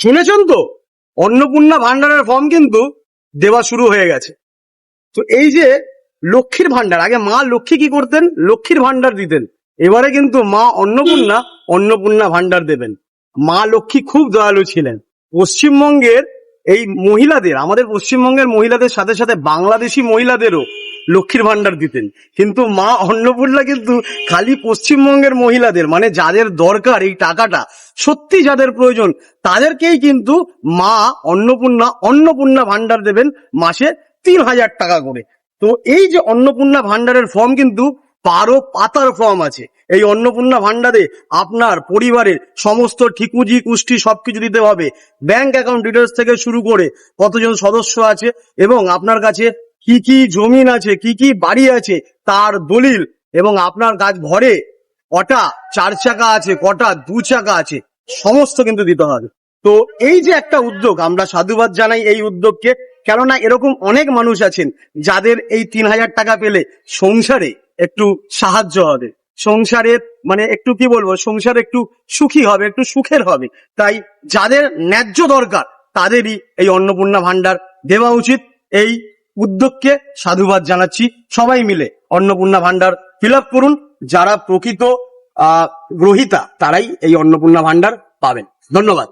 শুনেছেন তো, অন্নপূর্ণা ভান্ডারের ফর্ম কিন্তু দেওয়া শুরু হয়ে গেছে। তো এই যে লক্ষ্মীর ভান্ডার, আগে মা লক্ষ্মী কি করতেন, লক্ষ্মীর ভান্ডার দিতেন, এবারে কিন্তু মা অন্নপূর্ণা ভান্ডার দেবেন। মা লক্ষ্মী খুব দয়ালু ছিলেন। পশ্চিমবঙ্গের এই মহিলাদের, আমাদের পশ্চিমবঙ্গের মহিলাদের সাথে সাথে বাংলাদেশি মহিলাদেরও লক্ষ্মীর ভান্ডার দিতেন। কিন্তু মা অন্নপূর্ণা কিন্তু খালি পশ্চিমবঙ্গের মহিলাদের, মানে যাদের দরকার এই টাকাটা, সত্যি যাদের প্রয়োজন, তাদেরকেই কিন্তু মা অন্নপূর্ণা ভান্ডার দেবেন মাসে 3,000 টাকা করে। তো এই যে অন্নপূর্ণা ভান্ডারের ফর্ম কিন্তু 12 পাতার ফর্ম আছে। এই অন্নপূর্ণা ভান্ডারে আপনার পরিবারের সমস্ত ঠিকুজি কুষ্টি সবকিছু দিতে হবে। ব্যাংক অ্যাকাউন্ট ডিটেলস থেকে শুরু করে কতজন সদস্য আছে এবং আপনার কাছে কি কি জমিন আছে, কি কি বাড়ি আছে তার দলিল, এবং আপনার ঘরে কটা 4 চাকা আছে, কটা 2 চাকা আছে, সমস্ত কিন্তু দিতে হবে। তো এই যে একটা উদ্যোগ, আমরা সাধুবাদ জানাই এই উদ্যোগকে। কেননা এরকম অনেক মানুষ আছেন যাদের এই 3,000 টাকা পেলে সংসারে একটু সাহায্য হবে, সংসারের মানে একটু কি বলবো, সংসার একটু সুখী হবে, একটু সুখের হবে। তাই যাদের ন্যায্য দরকার তাদেরই এই অন্নপূর্ণা ভান্ডার দেওয়া উচিত। এই উদ্যোগকে সাধুবাদ জানাচ্ছি। সবাই মিলে অন্নপূর্ণা ভান্ডার ফিল আপ করুন। যারা প্রকৃত গ্রহীতা তারাই এই অন্নপূর্ণা ভান্ডার পাবেন। ধন্যবাদ।